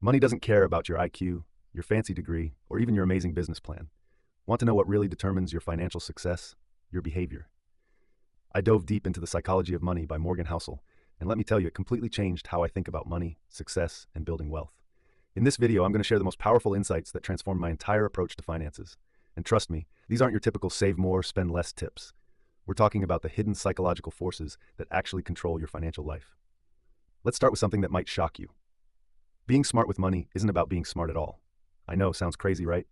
Money doesn't care about your IQ, your fancy degree, or even your amazing business plan. Want to know what really determines your financial success? Your behavior. I dove deep into the psychology of money by Morgan Housel, and let me tell you, it completely changed how I think about money, success, and building wealth. In this video, I'm going to share the most powerful insights that transformed my entire approach to finances. And trust me, these aren't your typical save more, spend less tips. We're talking about the hidden psychological forces that actually control your financial life. Let's start with something that might shock you. Being smart with money isn't about being smart at all. I know, sounds crazy, right?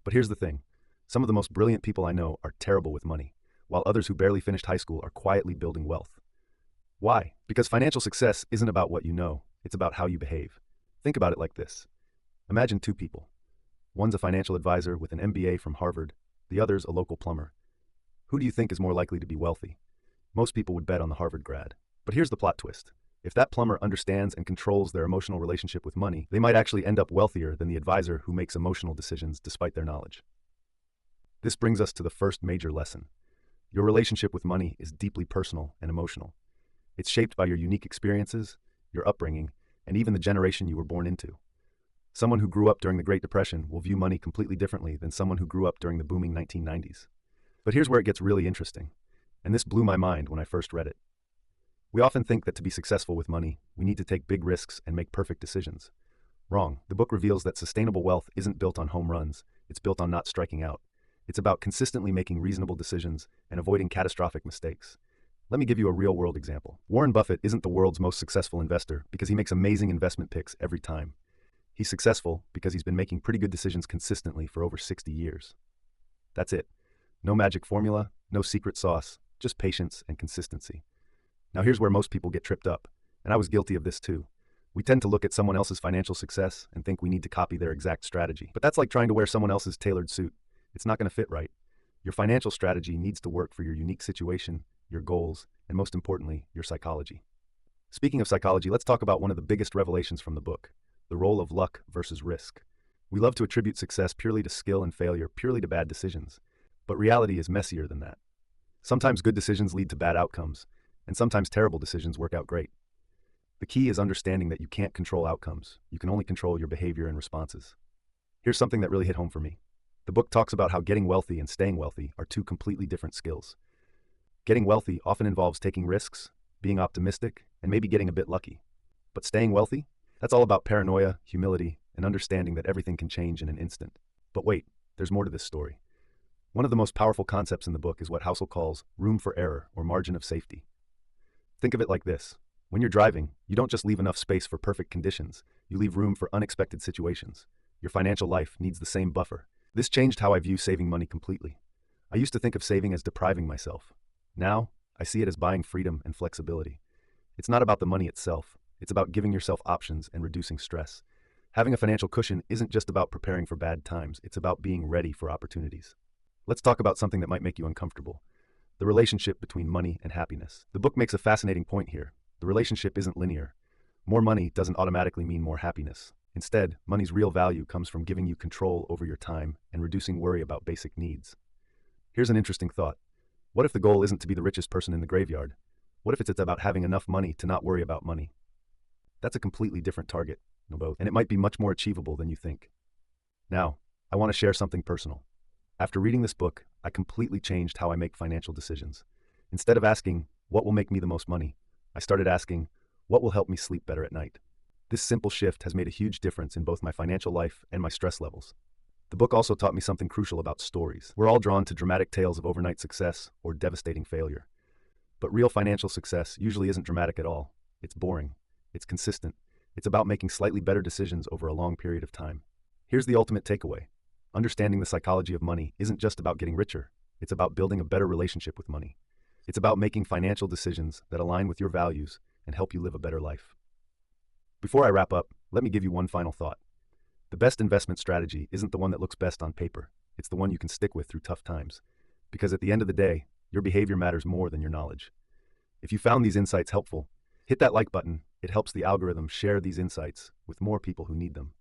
But here's the thing. Some of the most brilliant people I know are terrible with money, while others who barely finished high school are quietly building wealth. Why? Because financial success isn't about what you know, it's about how you behave. Think about it like this. Imagine two people. One's a financial advisor with an MBA from Harvard, the other's a local plumber. Who do you think is more likely to be wealthy? Most people would bet on the Harvard grad. But here's the plot twist. If that plumber understands and controls their emotional relationship with money, they might actually end up wealthier than the advisor who makes emotional decisions despite their knowledge. This brings us to the first major lesson. Your relationship with money is deeply personal and emotional. It's shaped by your unique experiences, your upbringing, and even the generation you were born into. Someone who grew up during the Great Depression will view money completely differently than someone who grew up during the booming 1990s. But here's where it gets really interesting, and this blew my mind when I first read it. We often think that to be successful with money, we need to take big risks and make perfect decisions. Wrong. The book reveals that sustainable wealth isn't built on home runs, it's built on not striking out. It's about consistently making reasonable decisions and avoiding catastrophic mistakes. Let me give you a real-world example. Warren Buffett isn't the world's most successful investor because he makes amazing investment picks every time. He's successful because he's been making pretty good decisions consistently for over 60 years. That's it. No magic formula, no secret sauce, just patience and consistency. Now here's where most people get tripped up, and I was guilty of this too. We tend to look at someone else's financial success and think we need to copy their exact strategy. But that's like trying to wear someone else's tailored suit. It's not going to fit right. Your financial strategy needs to work for your unique situation, your goals, and most importantly, your psychology. Speaking of psychology, let's talk about one of the biggest revelations from the book, the role of luck versus risk. We love to attribute success purely to skill and failure, purely to bad decisions. But reality is messier than that. Sometimes good decisions lead to bad outcomes, and sometimes terrible decisions work out great. The key is understanding that you can't control outcomes. You can only control your behavior and responses. Here's something that really hit home for me. The book talks about how getting wealthy and staying wealthy are two completely different skills. Getting wealthy often involves taking risks, being optimistic, and maybe getting a bit lucky. But staying wealthy? That's all about paranoia, humility, and understanding that everything can change in an instant. But wait, there's more to this story. One of the most powerful concepts in the book is what Housel calls room for error or margin of safety. Think of it like this. When you're driving, you don't just leave enough space for perfect conditions, you leave room for unexpected situations. Your financial life needs the same buffer. This changed how I view saving money completely. I used to think of saving as depriving myself. Now, I see it as buying freedom and flexibility. It's not about the money itself, it's about giving yourself options and reducing stress. Having a financial cushion isn't just about preparing for bad times, it's about being ready for opportunities. Let's talk about something that might make you uncomfortable. The relationship between money and happiness. The book makes a fascinating point here. The relationship isn't linear. More money doesn't automatically mean more happiness. Instead, money's real value comes from giving you control over your time and reducing worry about basic needs. Here's an interesting thought. What if the goal isn't to be the richest person in the graveyard? What if it's about having enough money to not worry about money? That's a completely different target, and it might be much more achievable than you think. Now, I want to share something personal. After reading this book, I completely changed how I make financial decisions. Instead of asking, what will make me the most money? I started asking, what will help me sleep better at night? This simple shift has made a huge difference in both my financial life and my stress levels. The book also taught me something crucial about stories. We're all drawn to dramatic tales of overnight success or devastating failure. But real financial success usually isn't dramatic at all. It's boring. It's consistent. It's about making slightly better decisions over a long period of time. Here's the ultimate takeaway. Understanding the psychology of money isn't just about getting richer. It's about building a better relationship with money. It's about making financial decisions that align with your values and help you live a better life. Before I wrap up, let me give you one final thought. The best investment strategy isn't the one that looks best on paper. It's the one you can stick with through tough times. Because at the end of the day, your behavior matters more than your knowledge. If you found these insights helpful, hit that like button. It helps the algorithm share these insights with more people who need them.